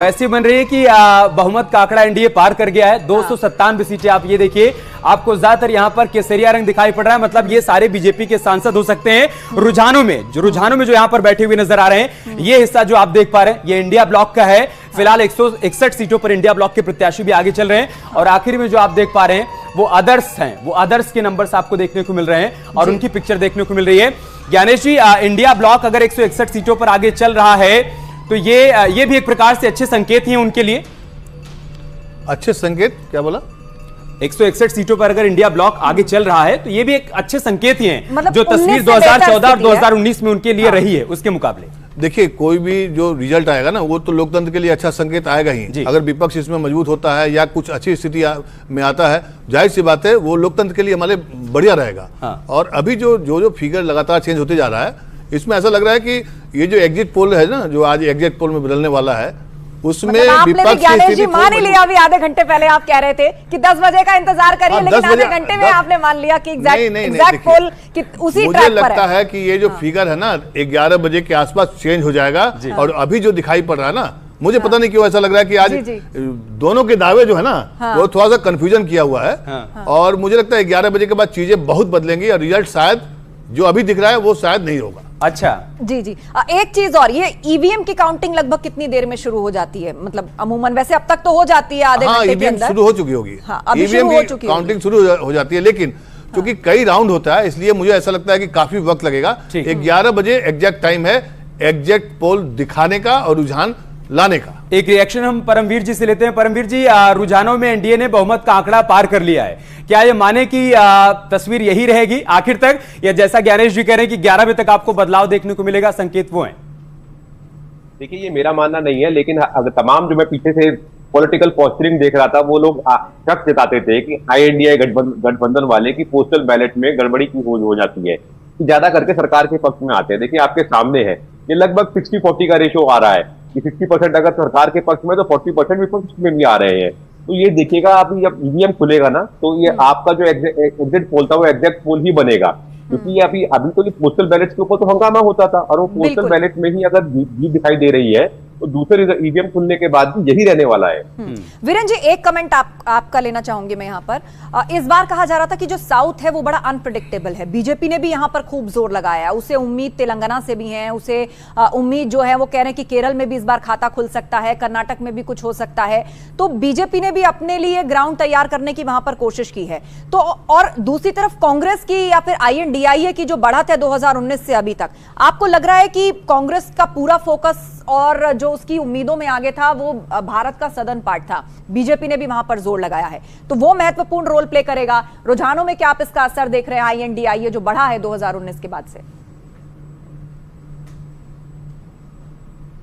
ऐसी बन रही है कि बहुमत का आंकड़ा एनडीए पार कर गया है। 297 सीटें। आप ये देखिए, आपको ज्यादातर यहां पर केसरिया रंग दिखाई पड़ रहा है, मतलब ये सारे बीजेपी के सांसद हो सकते हैं। रुझानों में जो यहां पर बैठे हुए नजर आ रहे हैं, ये हिस्सा जो आप देख पा रहे हैं, ये इंडिया ब्लॉक का है। फिलहाल 161 सीटों पर इंडिया ब्लॉक के प्रत्याशी भी आगे चल रहे हैं और आखिर में जो आप देख पा रहे हैं वो अदर्स हैं। वो अदर्स के नंबर्स आपको देखने को मिल रहे हैं और उनकी पिक्चर देखने को मिल रही है। ज्ञानेश जी, इंडिया ब्लॉक अगर 161 सीटों पर आगे चल रहा है तो ये भी एक प्रकार से अच्छे संकेत ही हैं उनके लिए। अच्छे संकेत क्या बोला? 161 सीटों पर अगर इंडिया ब्लॉक आगे चल रहा है तो ये भी एक अच्छे संकेत ही हैं, मतलब जो तस्वीर 2014 और 2019 में उनके लिए रही है उसके मुकाबले। देखिए, कोई भी जो रिजल्ट आएगा ना, वो तो लोकतंत्र के लिए अच्छा संकेत आएगा ही। अगर विपक्ष इसमें मजबूत होता है या कुछ अच्छी स्थिति में आता है, जाहिर सी बात है वो लोकतंत्र के लिए हमारे बढ़िया रहेगा। और अभी जो फिगर लगातार चेंज होते जा रहा है, इसमें ऐसा लग रहा है कि ये जो एग्जिट पोल है ना, जो आज एग्जिट पोल में बदलने वाला है, उसमें विपक्ष ज्ञानेश जी मान ही लिया। अभी आधे घंटे पहले आप कह रहे थे कि 10 बजे का इंतजार करिए, लेकिन आधे घंटे में आपने मान लिया कि एग्जैक्ट पोल उसी ट्रैक पर है। मुझे लगता है कि ये जो फिगर है ना 11 बजे के आसपास चेंज हो जाएगा। और अभी जो दिखाई पड़ रहा है ना, मुझे पता नहीं क्यों ऐसा लग रहा है कि आज दोनों के दावे जो है ना, वो थोड़ा सा कंफ्यूजन किया हुआ है। और मुझे लगता है 11 बजे के बाद चीजें बहुत बदलेंगी और रिजल्ट शायद जो अभी दिख रहा है वो शायद नहीं होगा। अच्छा जी। एक चीज और, ये ईवीएम की काउंटिंग लगभग कितनी देर में शुरू हो जाती है? मतलब अमूमन वैसे अब तक तो हो जाती है आधे घंटे के अंदर। शुरू हो चुकी होगी। ईवीएम की काउंटिंग शुरू हो जाती है, लेकिन क्योंकि कई राउंड होता है, इसलिए मुझे ऐसा लगता है कि काफी वक्त लगेगा। 11 बजे एग्जैक्ट टाइम है एग्जैक्ट पोल दिखाने का और रुझान लाने का। एक रिएक्शन हम परमवीर जी से लेते हैं। परमवीर जी, रुझानों में एनडीए ने बहुमत का आंकड़ा पार कर लिया है, क्या ये माने कि तस्वीर यही रहेगी आखिर तक, या जैसा ज्ञानेश जी कह रहे हैं कि 11 बजे तक आपको बदलाव देखने को मिलेगा, संकेत वो हैं? देखिए, ये मेरा मानना नहीं है, लेकिन तमाम जो मैं पीछे से पॉलिटिकल पोस्चरिंग देख रहा था, वो लोग शक जताते थे कि INDI गठबंधन वाले की पोस्टल बैलेट में गड़बड़ी की हो जाती है, कि ज्यादा करके सरकार के पक्ष में आते हैं। देखिए, आपके सामने है, ये लगभग 60-40 का रेशो आ रहा है कि 60% अगर सरकार के पक्ष में तो 40% विपक्ष में भी आ रहे हैं। तो ये देखिएगा आप, जब ईवीएम खुलेगा ना, तो ये आपका जो एग्जिट पोल था वो एग्जैक्ट पोल ही बनेगा, क्योंकि अभी तो ये पोस्टल बैलेट के ऊपर तो हंगामा होता था, और वो पोस्टल बैलेट में ही अगर जीत दिखाई दे रही है तो दूसरे ईवीएम खुलने के बाद भी यही रहने वाला है। वीरेन जी, एक कमेंट आपका लेना चाहूंगी मैं यहाँ पर। इस बार कहा जा रहा था कि जो साउथ है वो बड़ा अनप्रेडिक्टेबल है, बीजेपी ने भी यहाँ पर खूब जोर लगाया। उसे उम्मीद तेलंगाना से भी है, उसे उम्मीद जो है वो कह रहे हैं कि केरल में भी इस बार खाता खुल सकता है, कर्नाटक में भी कुछ हो सकता है। तो बीजेपी ने भी अपने लिए ग्राउंड तैयार करने की वहां पर कोशिश की है। तो और दूसरी तरफ कांग्रेस की या फिर INDIA की जो बढ़त है 2019 से अभी तक, आपको लग रहा है कि कांग्रेस का पूरा फोकस और जो उसकी उम्मीदों में आगे था वो भारत का सदर्न पार्ट था, बीजेपी ने भी वहां पर जोर लगाया है, तो वो महत्वपूर्ण रोल प्ले करेगा? रुझानों में क्या आप इसका असर देख रहे हैं INDIA जो बढ़ा है 2019 के बाद से?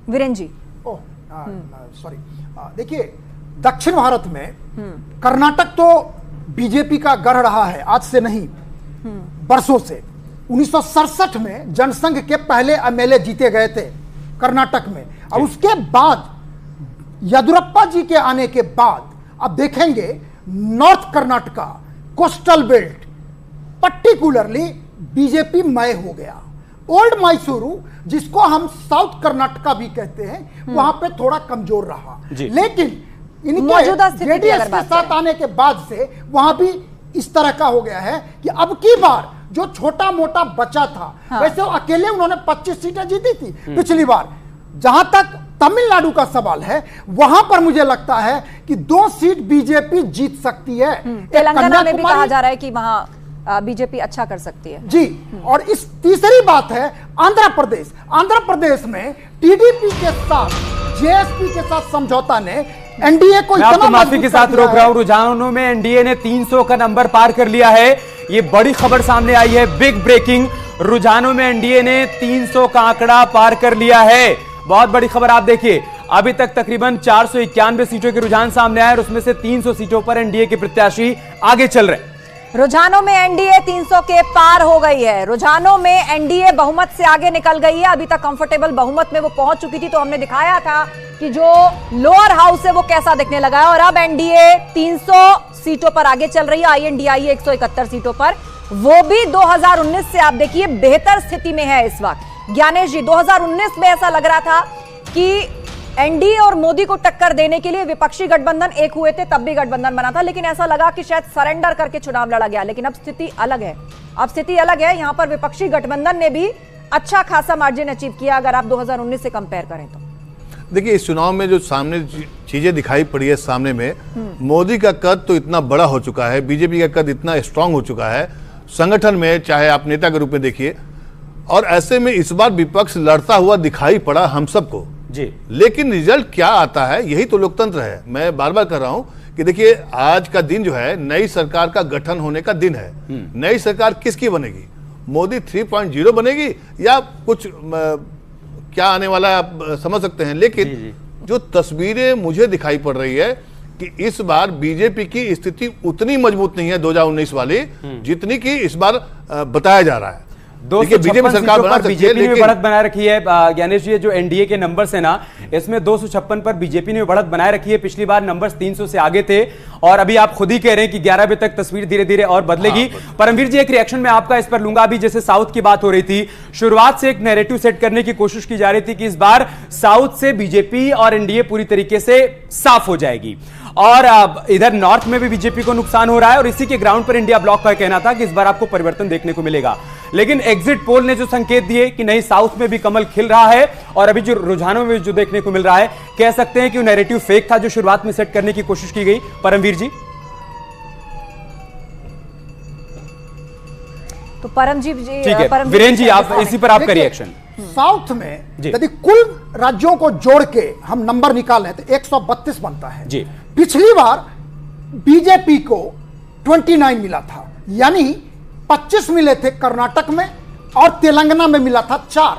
वीरेन जी। सॉरी, देखिए, दक्षिण भारत में कर्नाटक तो बीजेपी का गढ़ रहा है, आज से नहीं बरसों से। 1967 में जनसंघ के पहले MLA जीते गए थे कर्नाटक में, और उसके बाद येदियुरप्पा जी के आने के बाद अब देखेंगे north Karnataka, coastal belt particularly BJP मय हो गया। ओल्ड मैसूरू, जिसको हम साउथ कर्नाटका भी कहते हैं, वहां पे थोड़ा कमजोर रहा, लेकिन इनके जेडीएस के साथ आने के बाद से वहां भी इस तरह का हो गया है कि अब की बार जो छोटा मोटा बचा था, वैसे अकेले उन्होंने 25 सीटें जीती थी पिछली बार। जहां तक तमिलनाडु का सवाल है, वहां पर मुझे लगता है कि 2 सीट बीजेपी जीत सकती है। तेलंगाना में भी कहा जा रहा है कि वहां बीजेपी अच्छा कर सकती है जी। और इस तीसरी बात है आंध्र प्रदेश। आंध्र प्रदेश में TDP के साथ JSP के साथ समझौता ने एनडीए को इतना माफी के साथ रोक रहा हूं। रुझानों में एनडीए ने 300 का नंबर पार कर लिया है। ये बड़ी खबर सामने आई है, बिग ब्रेकिंग। रुझानों में एनडीए ने 300 का आंकड़ा पार कर लिया है। बहुत बड़ी खबर। आप देखिए, अभी तक तकरीबन 491 सीटों के रुझान सामने आए और उसमें से 300 सीटों पर एनडीए के प्रत्याशी आगे चल रहे हैं। रुझानों में एनडीए 300 के पार हो गई है। रुझानों में एनडीए बहुमत से आगे निकल गई है। अभी तक कंफर्टेबल बहुमत में वो पहुंच चुकी थी, तो हमने दिखाया था कि जो लोअर हाउस है वो कैसा दिखने लगा है। और अब एनडीए 300 सीटों पर आगे चल रही है, INDIA 171 सीटों पर, वो भी 2019 से आप देखिए बेहतर स्थिति में है इस वक्त। ज्ञानेश जी, 2019 में ऐसा लग रहा था कि एनडीए और मोदी को टक्कर देने के लिए विपक्षी गठबंधन एक हुए थे, तब भी गठबंधन बना था, लेकिन ऐसा लगा कि शायद सरेंडर करके चुनाव लड़ा गया। लेकिन अब स्थिति अलग है, अब स्थिति अलग है। यहां पर विपक्षी गठबंधन ने भी अच्छा खासा मार्जिन अचीव किया, अगर आप 2019 से कंपेयर करें तो। देखिए, इस चुनाव में जो सामने चीजें दिखाई पड़ी है, सामने में मोदी का कद तो इतना बड़ा हो चुका है, बीजेपी का कद इतना स्ट्रांग हो चुका है संगठन में, चाहे आप नेता के रूप में देखिए, और ऐसे में इस बार विपक्ष लड़ता हुआ दिखाई पड़ा हम सबको जी। लेकिन रिजल्ट क्या आता है, यही तो लोकतंत्र है। मैं बार बार कर रहा हूं कि देखिए, आज का दिन जो है नई सरकार का गठन होने का दिन है। नई सरकार किसकी बनेगी? मोदी 3.0 बनेगी या कुछ क्या आने वाला है आप समझ सकते हैं। लेकिन जो तस्वीरें मुझे दिखाई पड़ रही है कि इस बार बीजेपी की स्थिति उतनी मजबूत नहीं है 2019 वाली, जितनी कि इस बार बताया जा रहा है। बीजेपी सरकार बना बीजेपी ने बढ़त बनाए रखी है। ज्ञानेश जी, जो एनडीए के नंबर्स है ना, इसमें 256 पर बीजेपी ने बढ़त बनाए रखी है। पिछली बार नंबर्स 300 से आगे थे, और अभी आप खुद ही कह रहे हैं कि 11 बजे तक तस्वीर धीरे धीरे और बदलेगी। परमवीर जी, एक रिएक्शन में आपका इस पर लूंगा। अभी जैसे साउथ की बात हो रही थी, शुरुआत से एक नैरेटिव सेट करने की कोशिश की जा रही थी कि इस बार साउथ से बीजेपी और एनडीए पूरी तरीके से साफ हो जाएगी, और इधर नॉर्थ में भी बीजेपी को नुकसान हो रहा है, और इसी के ग्राउंड पर इंडिया ब्लॉक का कहना था कि इस बार आपको परिवर्तन देखने को मिलेगा। लेकिन एग्जिट पोल ने जो संकेत दिए कि नहीं, साउथ में भी कमल खिल रहा है, और अभी जो रुझानों में जो देखने को मिल रहा है, कह सकते हैं कि वो नैरेटिव फेक था जो शुरुआत में सेट करने की कोशिश की गई। परमवीर जी, तो परमजीत जी, ठीक है, वीरेंद्र जी, आप इसी पर आपका रिएक्शन। साउथ में यदि कुल राज्यों को जोड़ के हम नंबर निकालें तो 132 बनता है जी। पिछली बार बीजेपी को 29 मिला था, यानी 25 मिले थे कर्नाटक में, और तेलंगाना में मिला था 4।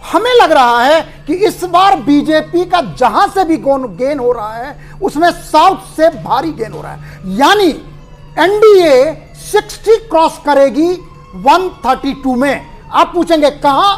हमें लग रहा है कि इस बार बीजेपी का जहां से भी गेन हो रहा है, उसमें साउथ से भारी गेन हो रहा है, यानी एनडीए 60 क्रॉस करेगी 132 में। आप पूछेंगे कहां?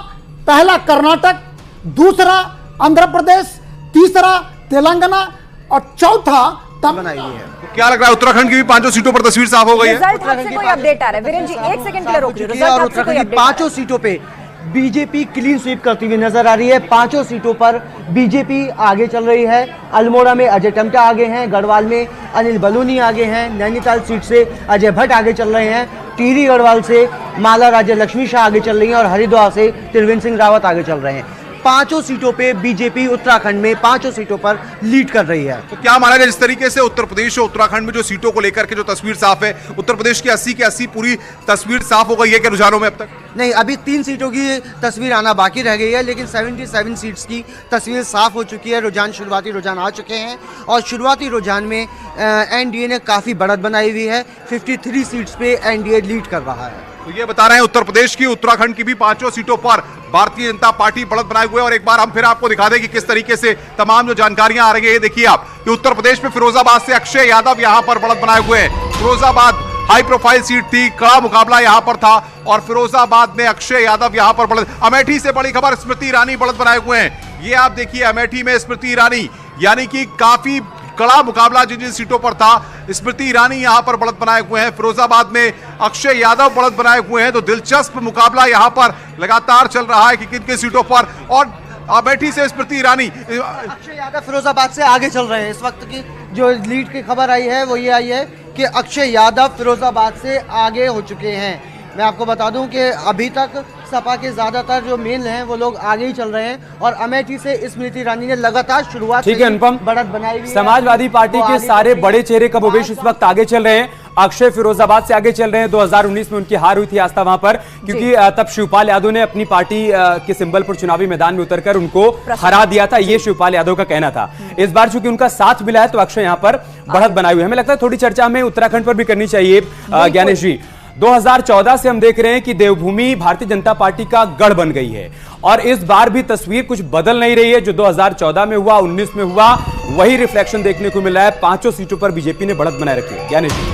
पहला कर्नाटक, दूसरा आंध्र प्रदेश, तीसरा तेलंगाना, और चौथा बनाई है। तो क्या लग रहा है, उत्तराखंड की भी 5 सीटों पर तस्वीर साफ हो गई है? उत्तराखंड से कोई अपडेट आ रहा है? वीरेंद्र जी, एक सेकंड के लिए रोक लीजिए। और उत्तराखंड की 5 सीटों पे बीजेपी क्लीन स्वीप करती हुई नजर आ रही है। 5 सीटों पर बीजेपी आगे चल रही है। अल्मोड़ा में अजय टमटा आगे हैं, गढ़वाल में अनिल बलूनी आगे हैं, नैनीताल सीट से अजय भट्ट आगे चल रहे हैं, टिहरी गढ़वाल से माला राज्य लक्ष्मी शाह आगे चल रही हैं, और हरिद्वार से त्रिवेंद्र सिंह रावत आगे चल रहे हैं। 5 सीटों पे बीजेपी उत्तराखंड में 5 सीटों पर लीड कर रही है। तो क्या माना जाए, जिस तरीके से उत्तर प्रदेश और उत्तराखंड में जो सीटों को लेकर के जो तस्वीर साफ है, उत्तर प्रदेश की 80 के 80 पूरी तस्वीर साफ हो गई है क्या रुझानों में अब तक? नहीं, अभी 3 सीटों की तस्वीर आना बाकी रह गई है, लेकिन 77 सीट्स की तस्वीर साफ हो चुकी है। रुझान, शुरुआती रुझान आ चुके हैं, और शुरुआती रुझान में एनडीए ने काफी बढ़त बनाई हुई है। 53 सीट्स पे एनडीए लीड कर रहा है। तो ये बता रहे हैं उत्तर प्रदेश की, उत्तराखंड की भी 5 सीटों पर भारतीय जनता पार्टी बढ़त बनाए हुए। और एक बार हम फिर आपको दिखा दें कि किस तरीके से तमाम जो जानकारियां आ रही है। ये देखिए आप कि उत्तर प्रदेश में फिरोजाबाद से अक्षय यादव यहां पर बढ़त बनाए हुए हैं। फिरोजाबाद हाई प्रोफाइल सीट थी, कड़ा मुकाबला यहां पर था, और फिरोजाबाद में अक्षय यादव यहां पर बढ़त। अमेठी से बड़ी खबर, स्मृति ईरानी बढ़त बनाए हुए हैं। ये आप देखिए, अमेठी में स्मृति ईरानी, यानी कि काफी कड़ा मुकाबला जिन जिन सीटों पर था, स्मृति ईरानी यहां पर बढ़त बनाए हुए हैं। फिरोजाबाद में अक्षय यादव बढ़त बनाए हुए हैं। तो दिलचस्प मुकाबला यहां पर लगातार चल रहा है कि किन किन सीटों पर, और अमेठी से स्मृति ईरानी, अक्षय यादव फिरोजाबाद से आगे चल रहे हैं। इस वक्त की जो लीड की खबर आई है वो ये आई है कि अक्षय यादव फिरोजाबाद से आगे हो चुके हैं। मैं आपको बता दूं कि अभी तक सपा के ज्यादातर जो मेल हैं वो लोग आगे ही चल रहे हैं, और अमेठी से स्मृति ईरानी ने लगातार शुरुआत ठीक है अनुपम, बढ़त बनाई हुई है। समाजवादी पार्टी के सारे बड़े चेहरे कमोबेश इस वक्त आगे चल रहे हैं। अक्षय फिरोजाबाद से आगे चल रहे हैं। 2019 में उनकी हार हुई थी आस्था वहां पर, क्योंकि तब शिवपाल यादव ने अपनी पार्टी के सिंबल पर चुनावी मैदान में उतरकर उनको हरा दिया था, ये शिवपाल यादव का कहना था। इस बार चूंकि उनका साथ मिला है तो अक्षय यहां पर बढ़त बनाई हुई है। हमें लगता है थोड़ी चर्चा हमें उत्तराखंड पर भी करनी चाहिए। ज्ञानेश जी, 2014 से हम देख रहे हैं कि देवभूमि भारतीय जनता पार्टी का गढ़ बन गई है, और इस बार भी तस्वीर कुछ बदल नहीं रही है। जो 2014 में हुआ, 19 में हुआ, वही रिफ्लेक्शन देखने को मिला है। 5 सीटों पर बीजेपी ने बढ़त बनाए रखी है। ज्ञानेश जी,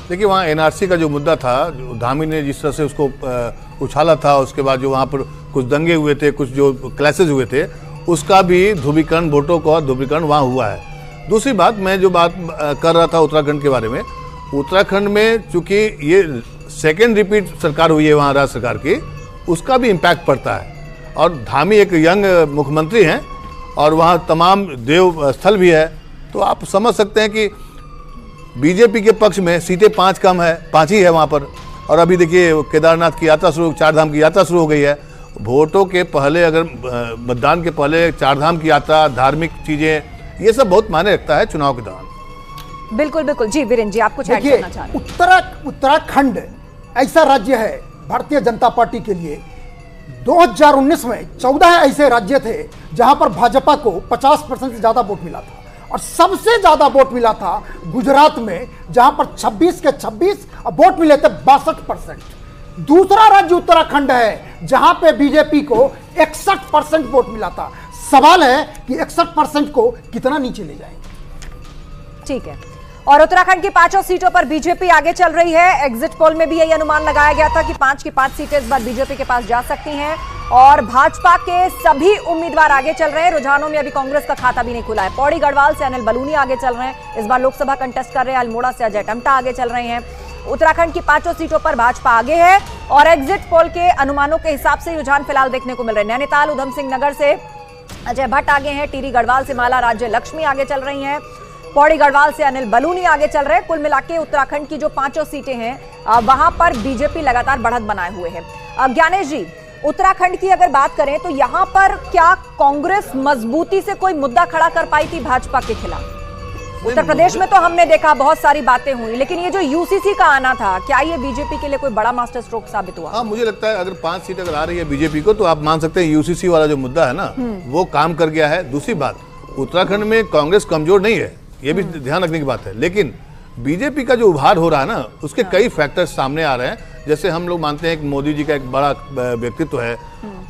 देखिए, वहाँ एनआरसी का जो मुद्दा था, जो धामी ने जिस तरह से उसको उछाला था, उसके बाद जो वहाँ पर कुछ दंगे हुए थे, कुछ जो क्लैशेज हुए थे, उसका भी ध्रुवीकरण, वोटों का ध्रुवीकरण वहाँ हुआ है। दूसरी बात, मैं जो बात कर रहा था उत्तराखंड के बारे में, उत्तराखंड में चूंकि ये सेकेंड रिपीट सरकार हुई है वहाँ राज्य सरकार की, उसका भी इम्पैक्ट पड़ता है। और धामी एक यंग मुख्यमंत्री हैं, और वहाँ तमाम देव स्थल भी है, तो आप समझ सकते हैं कि बीजेपी के पक्ष में सीटें 5 कम है, 5 ही है वहाँ पर। और अभी देखिए केदारनाथ की यात्रा शुरू, 4 धाम की यात्रा शुरू हो गई है। वोटों के पहले, अगर मतदान के पहले 4 धाम की यात्रा, धार्मिक चीजें, ये सब बहुत मायने रखता है चुनाव के दौरान। बिल्कुल बिल्कुल जी वीरेंद्र जी, आप कुछ ऐड करना चाह रहे हैं? उत्तराखंड ऐसा राज्य है भारतीय जनता पार्टी के लिए। 2019 में 14 ऐसे राज्य थे जहां पर भाजपा को 50% से ज्यादा वोट मिला था, और सबसे ज्यादा वोट मिला था गुजरात में, जहां पर 26 के 26 वोट मिले थे 62%। दूसरा राज्य उत्तराखंड है जहां पे बीजेपी को 61% वोट मिला था। सवाल है कि 61% को कितना नीचे ले जाएंगे। ठीक है, और उत्तराखंड की 5 सीटों पर बीजेपी आगे चल रही है। एग्जिट पोल में भी यही अनुमान लगाया गया था कि 5 की 5 सीटें इस बार बीजेपी के पास जा सकती हैं, और भाजपा के सभी उम्मीदवार आगे चल रहे हैं। रुझानों में अभी कांग्रेस का खाता भी नहीं खुला है। पौड़ी गढ़वाल से अनिल बलूनी आगे चल रहे हैं, इस बार लोकसभा कंटेस्ट कर रहे हैं। अल्मोड़ा से अजय टम्टा आगे चल रहे हैं। उत्तराखंड की 5 सीटों पर भाजपा आगे है, और एग्जिट पोल के अनुमानों के हिसाब से रुझान फिलहाल देखने को मिल रहे हैं। नैनीताल उधम सिंह नगर से अजय भट्ट आगे हैं। टिहरी गढ़वाल से माला राज्य लक्ष्मी आगे चल रही हैं। पौड़ी गढ़वाल से अनिल बलूनी आगे चल रहे हैं। कुल मिलाकर उत्तराखंड की जो 5 सीटें हैं वहां पर बीजेपी लगातार बढ़त बनाए हुए है। ज्ञानेश जी, उत्तराखंड की अगर बात करें तो यहां पर क्या कांग्रेस मजबूती से कोई मुद्दा खड़ा कर पाई थी भाजपा के खिलाफ? उत्तर प्रदेश में तो हमने देखा बहुत सारी बातें हुई, लेकिन ये जो यूसीसी का आना था, क्या ये बीजेपी के लिए कोई बड़ा मास्टर स्ट्रोक साबित हुआ? हाँ, मुझे लगता है अगर 5 सीट अगर आ रही है बीजेपी को, तो आप मान सकते हैं यूसीसी वाला जो मुद्दा है ना, वो काम कर गया है। दूसरी बात, उत्तराखंड में कांग्रेस कमजोर नहीं है, ये भी ध्यान रखने की बात है, लेकिन बीजेपी का जो उभार हो रहा है ना, उसके कई फैक्टर्स सामने आ रहे हैं। जैसे हम लोग मानते हैं कि मोदी जी का एक बड़ा व्यक्तित्व है,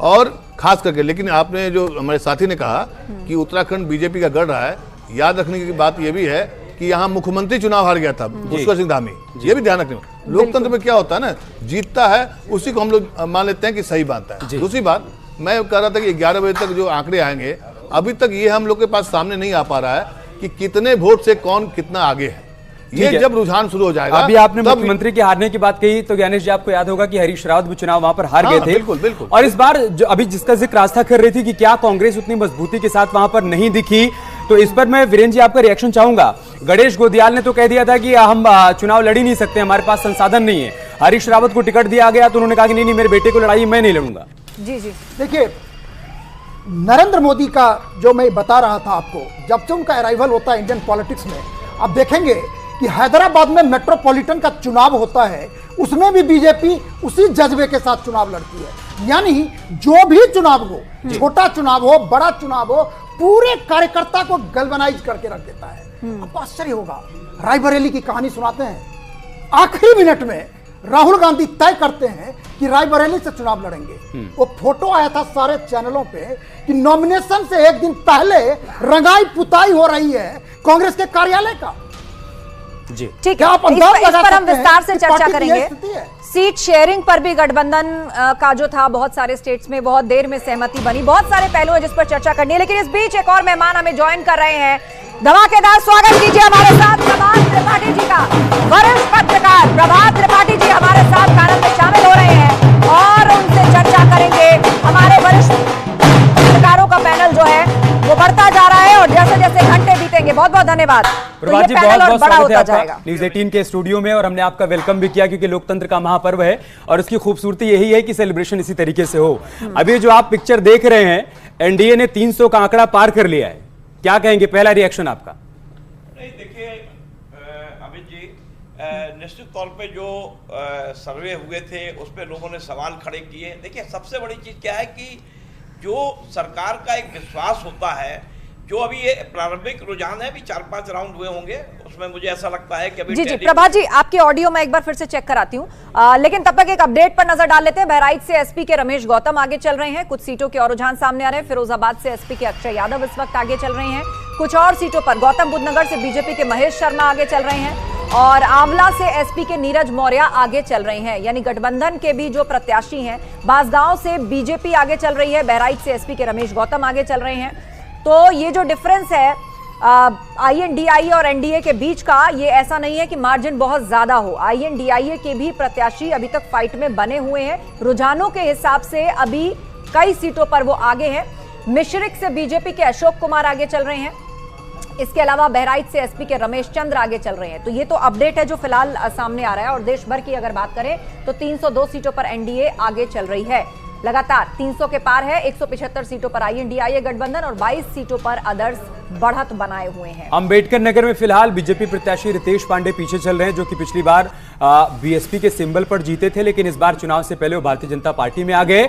और खास करके, लेकिन आपने जो हमारे साथी ने कहा कि उत्तराखंड बीजेपी का गढ़ रहा है, याद रखने की बात यह भी है कि यहाँ मुख्यमंत्री चुनाव हार गया था पुष्कर सिंह धामी, ये भी ध्यान रखने। लोकतंत्र में क्या होता है ना, जीतता है उसी को हम लोग मान लेते हैं कि सही बात है। दूसरी बात, मैं कह रहा था कि 11 बजे तक जो आंकड़े आएंगे, अभी तक ये हम लोग के पास सामने नहीं आ पा रहा है कि कितने वोट से कौन कितना आगे है। ये जब रुझान शुरू हो जाएगा। अभी आपने मुख्यमंत्री के हारने की बात कही, तो ज्ञानेश जी आपको याद होगा कि हरीश रावत भी चुनाव वहां पर हार गए थे। बिल्कुल बिल्कुल। और इस बार जो अभी जिसका जिक्र आस्था कर रही थी कि क्या कांग्रेस उतनी मजबूती के साथ वहां पर नहीं दिखी, तो इस पर मैं वीरेंद्र जी आपका रिएक्शन चाहूंगा। गणेश गोदियाल ने तो कह दिया था कि हम चुनाव लड़ ही नहीं सकते, हमारे पास संसाधन नहीं है। हरीश रावत को टिकट दिया गया तो उन्होंने कहा कि नहीं, मेरे बेटे को लड़ाई मैं नहीं लड़ूंगा। जी जी, देखिए, नरेंद्र मोदी का जो मैं बता रहा था आपको, जब से उनका अराइवल होता है इंडियन पॉलिटिक्स में, आप देखेंगे कि हैदराबाद में मेट्रोपॉलिटन का चुनाव होता है, उसमें भी बीजेपी उसी जज्बे के साथ चुनाव लड़ती है। यानी जो भी चुनाव हो, छोटा चुनाव हो, बड़ा चुनाव हो, पूरे कार्यकर्ता को गैल्वेनाइज करके रख देता है। आपको आश्चर्य होगा, रायबरेली की कहानी सुनाते हैं, आखिरी मिनट में राहुल गांधी तय करते हैं कि रायबरेली से चुनाव लड़ेंगे। वो फोटो आया था सारे चैनलों पे कि नॉमिनेशन से एक दिन पहले रंगाई पुताई हो रही है कांग्रेस के कार्यालय का। जी ठीक है, इस पर हम विस्तार से चर्चा करेंगे। सीट शेयरिंग पर भी गठबंधन का जो था, बहुत सारे स्टेट्स में बहुत देर में सहमति बनी, बहुत सारे पहलू है जिस पर चर्चा करनी है। लेकिन इस बीच एक और मेहमान हमें ज्वाइन कर रहे हैं। धमाकेदार स्वागत कीजिए हमारे साथ प्रभात त्रिपाठी जी का। वरिष्ठ पत्रकार प्रभात त्रिपाठी जी हमारे साथ पैनल में शामिल हो रहे हैं और उनसे चर्चा करेंगे। हमारे वरिष्ठ पत्रकारों का पैनल जो है वो बढ़ता जा रहा है, और जैसे जैसे घंटे बीतेंगे, बहुत बहुत धन्यवाद। प्रभात जी, बहुत बहुत स्वागत है आपका न्यूज़ 18 के स्टूडियो में, और हमने आपका वेलकम भी किया क्योंकि लोकतंत्र का महापर्व है और उसकी खूबसूरती यही है कि सेलिब्रेशन इसी तरीके से हो। अभी जो आप पिक्चर देख रहे हैं, एनडीए ने 300 का आंकड़ा पार कर लिया है, क्या कहेंगे? पहला रिएक्शन आपका। नहीं, देखिए अमित जी, निश्चित तौर पे जो सर्वे हुए थे उस पर लोगों ने सवाल खड़े किए। देखिए, सबसे बड़ी चीज क्या है कि जो सरकार का एक विश्वास होता है, जो अभी ये प्रारंभिक रुझान है, अभी 4-5 राउंड हुए होंगे, उसमें मुझे ऐसा लगता है कि अभी जी प्रभात जी, आपके ऑडियो में एक बार फिर से चेक कराती हूँ, लेकिन तब तक एक अपडेट पर नजर डाल लेते हैं। बहराइच से एसपी के रमेश गौतम आगे चल रहे हैं, कुछ सीटों के और रुझान सामने आ रहे हैं। फिरोजाबाद से एसपी के अक्षय यादव इस वक्त आगे चल रहे हैं। कुछ और सीटों पर गौतम बुद्ध नगर से बीजेपी के महेश शर्मा आगे चल रहे हैं, और आंवला से एसपी के नीरज मौर्य आगे चल रहे हैं। यानी गठबंधन के भी जो प्रत्याशी हैं, बांसगांव से बीजेपी आगे चल रही है, बहराइच से एसपी के रमेश गौतम आगे चल रहे हैं। तो ये जो डिफरेंस है आईएनडीआईए और एनडीए के बीच का, ये ऐसा नहीं है कि मार्जिन बहुत ज्यादा हो। आईएनडीआईए के भी प्रत्याशी अभी तक फाइट में बने हुए हैं। रुझानों के हिसाब से अभी कई सीटों पर वो आगे हैं। मिश्रिक से बीजेपी के अशोक कुमार आगे चल रहे हैं। इसके अलावा बहराइच से एसपी के रमेश चंद्र आगे चल रहे हैं। तो ये तो अपडेट है जो फिलहाल सामने आ रहा है। और देश भर की अगर बात करें तो 302 सीटों पर एनडीए आगे चल रही है, लगातार 300 के पार है। 175 सीटों पर आईएनडीआईए गठबंधन और 22 सीटों पर अदर्स बढ़त बनाए हुए हैं। अंबेडकर नगर में फिलहाल बीजेपी प्रत्याशी रितेश पांडे पीछे चल रहे हैं, जो कि पिछली बार बीएसपी के सिंबल पर जीते थे, लेकिन इस बार चुनाव से पहले वो भारतीय जनता पार्टी में आ गए।